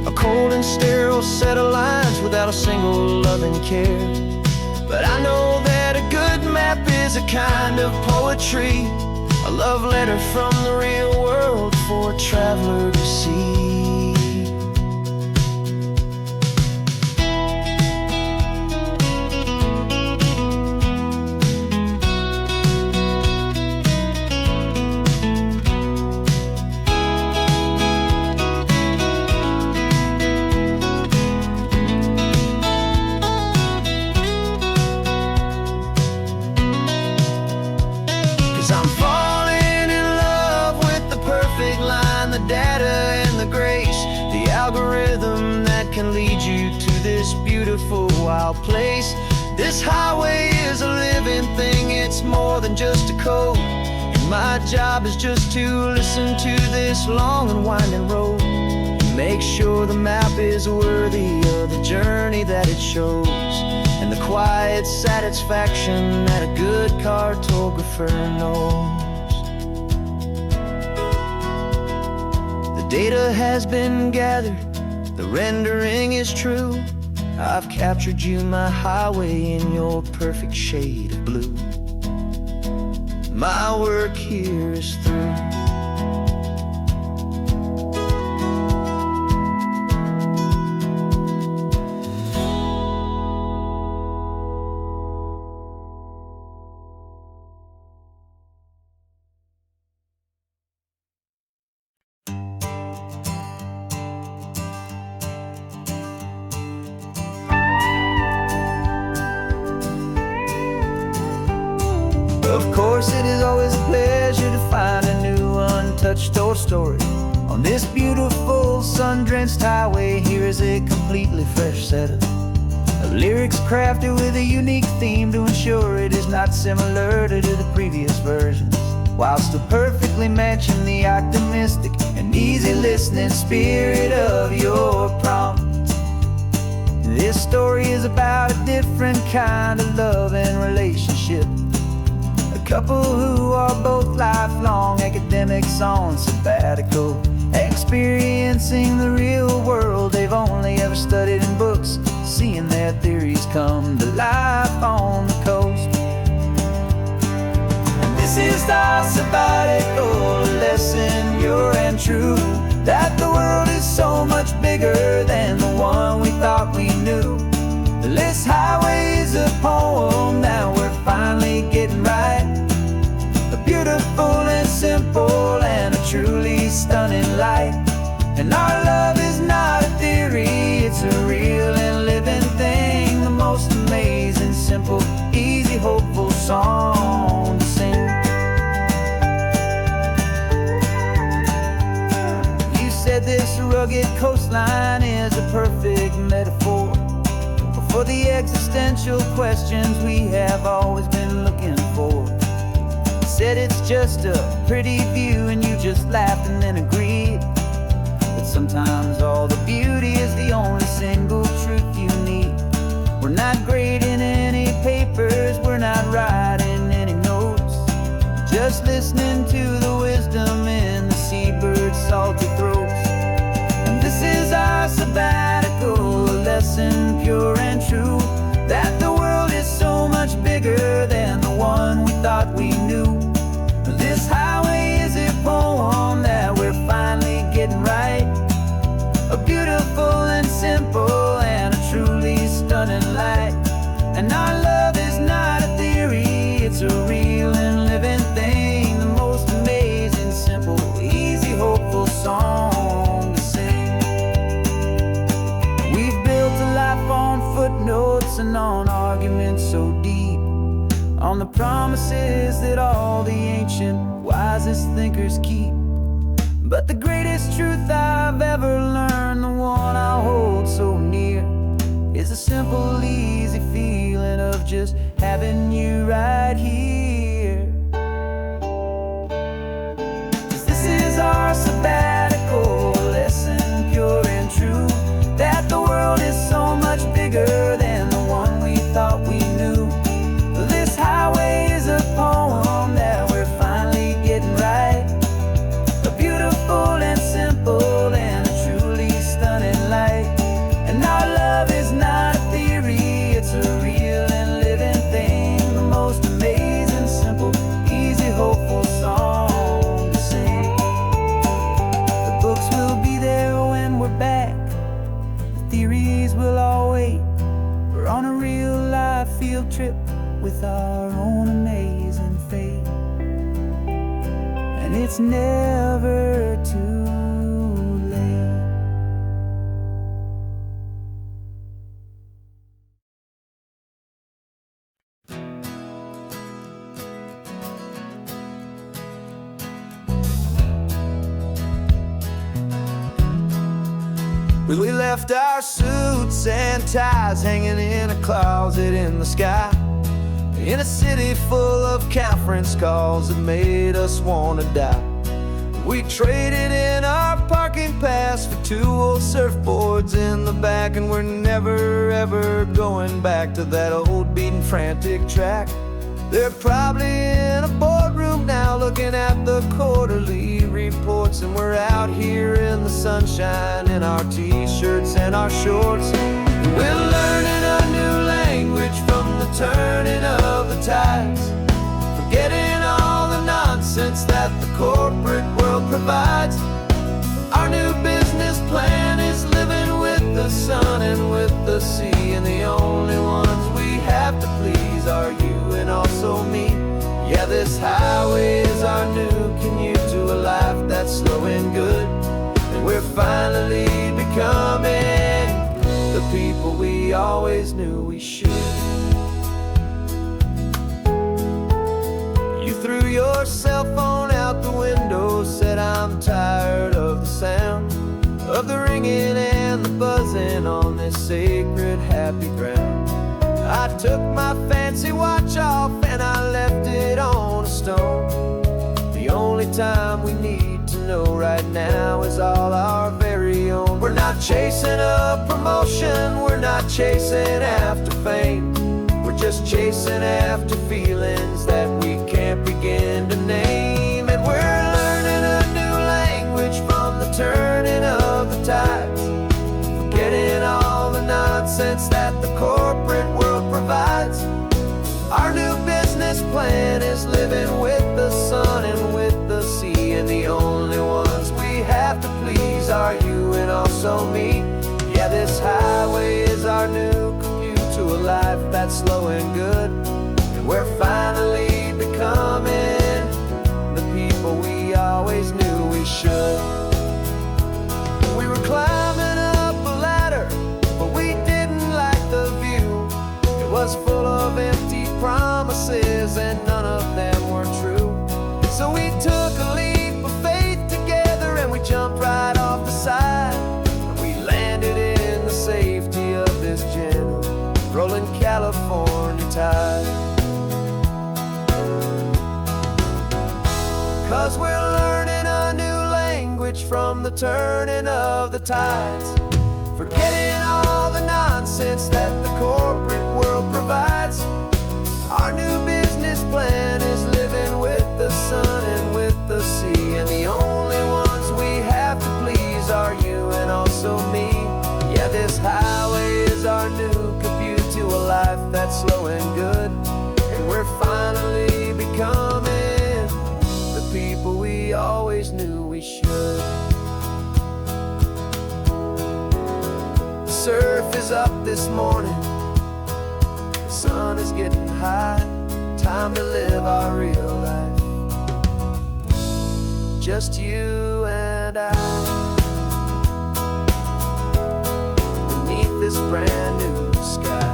a cold and sterile set of lines without a single loving care. But I know that a good map is a kind of poetry, a love letter from the real world for a traveler to see. 'Cause I'm falling in love with the perfect line, the data and the grace, the algorithm that can lead you to this beautiful wild place. This highway is a living thing, it's more than just a code. And my job is just to listen to this long and winding road, make sure the map is worthy of the journey that it shows, and the quiet satisfaction that a good cartographer knows. The data has been gathered, the rendering is true. I've captured you, my highway, in your perfect shade of blue. My work here is through. Of course, it is always a pleasure to find a new untouched old story. On this beautiful sun-drenched highway, here is a completely fresh set of lyrics crafted with a unique theme to ensure it is not similar to the previous versions, while still perfectly matching the optimistic and easy listening spirit of your prompt. This story is about a different kind of love and relationship, couple who are both lifelong academics on sabbatical, experiencing the real world they've only ever studied in books, seeing their theories come to life on the coast. And this is our sabbatical lesson, pure and true, that the world is so much bigger than the one we thought we knew. This highway is a poem that we're finally getting right, beautiful and simple and a truly stunning light. And our love is not a theory, it's a real and living thing, the most amazing, simple, easy, hopeful song to sing. You said this rugged coastline is a perfect metaphor for the existential questions we have always been looking for. Said it's just a pretty view and you just laughed and then agreed, but sometimes all the beauty is the only single truth you need. We're not grading any papers, we're not writing any notes, just listening to the wisdom in the seabird's salty throats. And this is our sabbatical lesson, pure and true, that the world is so much bigger than the one we thought we knew. This highway is a poem that we're finally getting right, a beautiful and simple and a truly stunning light. And our love is not a theory, it's a real and living thing, the most amazing, simple, easy, hopeful song to sing. We've built a life on footnotes and on arguments so deep, on the promises that all the ancient, wisest thinkers keep. But the greatest truth I've ever learned, the one I hold so near, is a simple, easy feeling just having you right here. 'Cause this is our sabbatical, a lesson pure and true, that the world is so much bigger than the one we thought we knew. This highway is a poem that we're finally getting right, a beautiful and simple and a truly stunning light. And our love is not a theory, it's a real and living thing, the most amazing, simple, easy, hopeful song to sing. The books will be there when we're back, the theories will all wait. We're on a real life field trip with our own amazing fate, and it's never too late. We left our suits and ties hanging in a closet in the sky, in a city full of conference calls that made us wanna die. We traded in our parking pass for 2 old surfboards in the back, and we're never ever going back to that old beaten frantic track. They're probably in a boardroom now looking at the quarterly reports, and we're out here in the sunshine in our t-shirts and our shorts. We're learning a new language from the turning of the tides, forgetting all the nonsense that the corporate world provides. Our new business plan is living with the sun and with the sea, and the only ones we have to please are you and also me. Yeah, this highway is our new commute to a life that's slow and good, and we're finally becoming the people we always knew we should. You threw your cell phone out the window, said I'm tired of the sound of the ringing and the buzzing on this sacred happy ground. I took my fancy watch off and I left it on a stone. The only time we need to know right now is all our very own. We're not chasing a promotion, we're not chasing after fame, we're just chasing after feelings that we can't begin to name. And we're learning a new language from the turning of the tides, forgetting all the nonsense that the corporate world provides. Our new business plan is living with the sun and with the sea, and the only ones we have to please are you and also me. Yeah, this highway is our new commute to a life that's slow and good, and we're finally becoming the people we always knew we should. We were climbing up a ladder, but we didn't like the view. It was full of empty promises and none of them were true. So we took a leap of faith together and we jumped right off the side, and we landed in the safety of this gentle rolling California tide. 'Cause we're learning a new language from the turning of the tides, forgetting all the nonsense that the corporate world provides. Our new business plan is living with the sun and with the sea, and the only ones we have to please are you and also me. Yeah, this highway is our new commute to a life that's slow and good, and we're finally becoming the people we always knew we should. The surf is up this morning, the sun is getting high, time to live our real life, just you and I, beneath this brand new sky.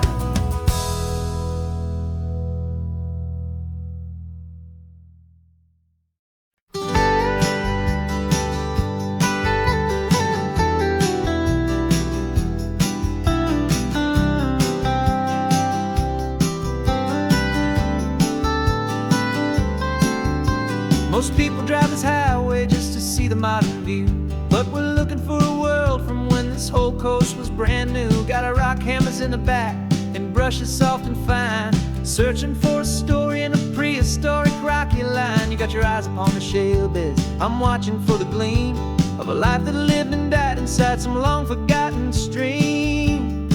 Most people drive this highway just to see the modern view, but we're looking for a world from when this whole coast was brand new. Got our rock hammers in the back and brushes soft and fine, searching for a story in a prehistoric rocky line. You got your eyes upon the shale beds, I'm watching for the gleam of a life that lived and died inside some long forgotten stream.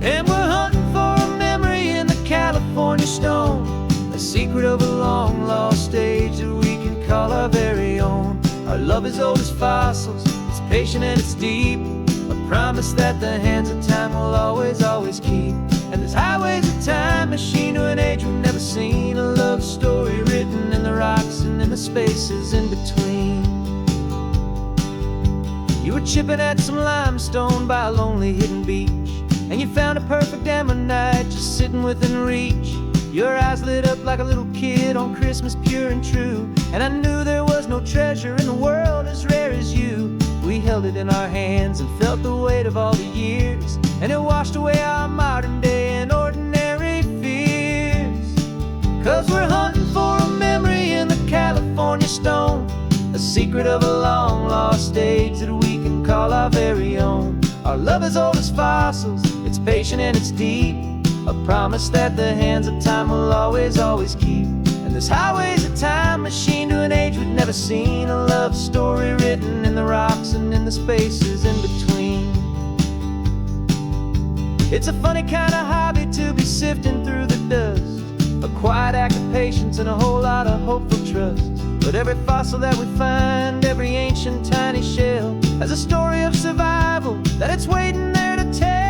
And we're hunting for a memory in the California stone, a secret of a long lost age that we can call our very own. Our love is old as fossils, it's patient and it's deep, a promise that the hands of time will always, always keep. And this highway's a time machine to an age we've never seen, a love story written in the rocks and in the spaces in between. You were chipping at some limestone by a lonely hidden beach, and you found a perfect ammonite just sitting within reach. Your eyes lit up like a little kid on Christmas, pure and true, and I knew there was no treasure in the world as rare as you. We held it in our hands and felt the weight of all the years, and it washed away our modern day and ordinary fears. 'Cause we're hunting for a memory in the California stone, a secret of a long lost age that we can call our very own. Our love is old as fossils, it's patient and it's deep, a promise that the hands of time will always, always keep. And this highway's a time machine to an age we've never seen, a love story written in the rocks and in the spaces in between. It's a funny kind of hobby to be sifting through the dust, a quiet act of patience and a whole lot of hopeful trust. But every fossil that we find, every ancient tiny shell, has a story of survival that it's waiting there to tell.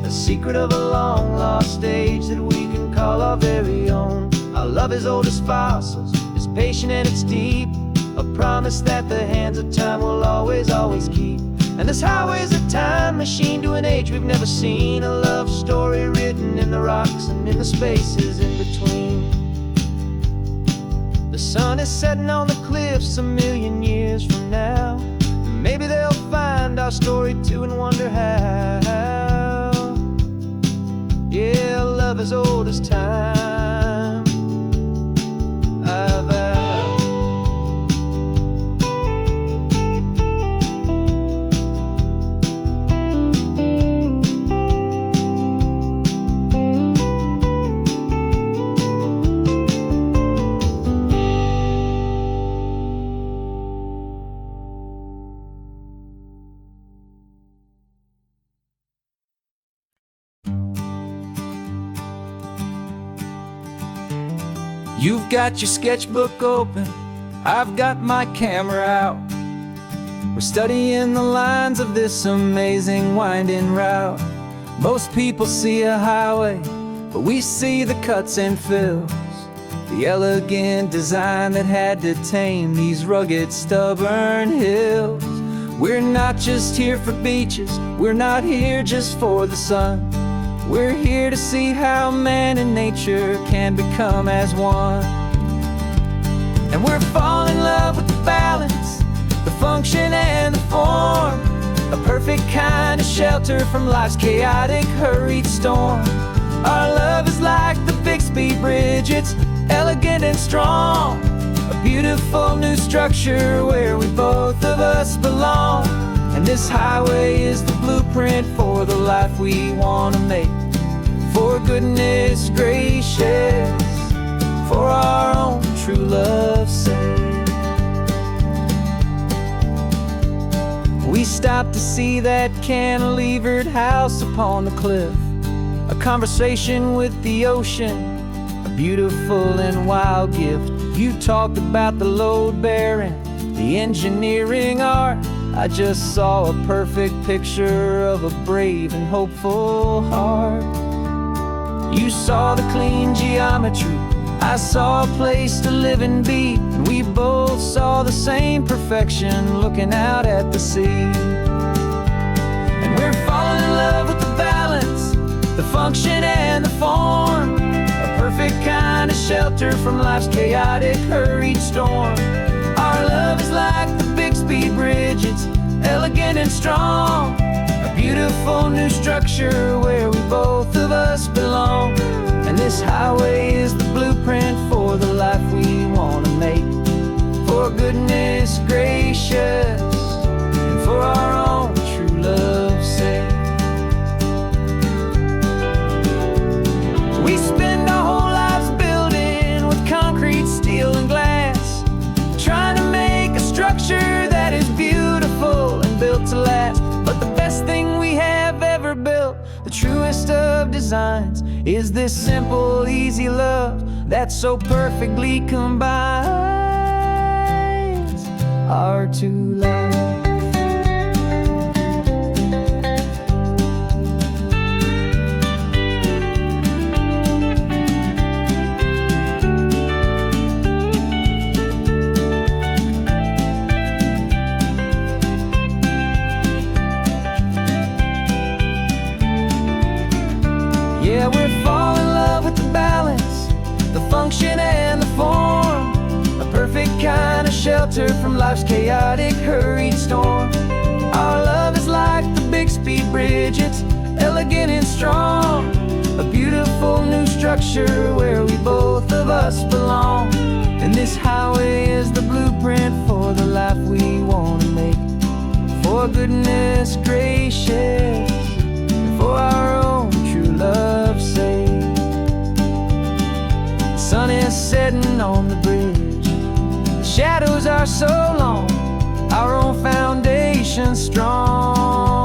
Secret of a long lost age that we can call our very own. Our love is old as fossils, it's patient and it's deep, a promise that the hands of time will always, always keep. And this highway's a time machine to an age we've never seen, a love story written in the rocks and in the spaces in between. The sun is setting on the cliffs a million years from now, maybe they'll find our story too and wonder how. Yeah, love as old as time, I vow. You've got your sketchbook open, I've got my camera out. We're studying the lines of this amazing winding route. Most people see a highway, but we see the cuts and fills, the elegant design that had to tame these rugged, stubborn hills. We're not just here for beaches, we're not here just for the sun. We're here to see how man and nature can become as one. And we're falling in love with the balance, the function and the form, a perfect kind of shelter from life's chaotic, hurried storm. Our love is like the Bixby Bridge, it's elegant and strong, a beautiful new structure where we both of us belong. And this highway is the blueprint for the life we want to make. For goodness gracious, for our own true love's sake. We stopped to see that cantilevered house upon the cliff, a conversation with the ocean, a beautiful and wild gift. You talked about the load bearing, the engineering art. I just saw a perfect picture of a brave and hopeful heart. You saw the clean geometry, I saw a place to live and be, and we both saw the same perfection looking out at the sea. And we're falling in love with the balance, the function and the form, a perfect perfect kind of shelter from life's chaotic, hurried storm. Our love is like the Bixby Bridge, it's elegant and strong. A beautiful new structure where we both of us belong. And this highway is the blueprint for the life we want to make. For goodness gracious, and for our own true love's sake. We spend our whole lives building with concrete, steel, and glass, trying to make a structure that is beautiful and built to last. But the best thing we have ever built, the truest of designs, is this simple, easy love that so perfectly combines our two lives. Yeah, we're falling in love with the balance, the function and the form. A perfect kind of shelter from life's chaotic, hurried storm. Our love is like the Bixby Bridge, it's elegant and strong. A beautiful new structure where we both of us belong. And this highway is the blueprint for the life we want to make. For goodness gracious, and for our own true love's sake. The sun is setting on the bridge, the shadows are so long, our own foundation strong.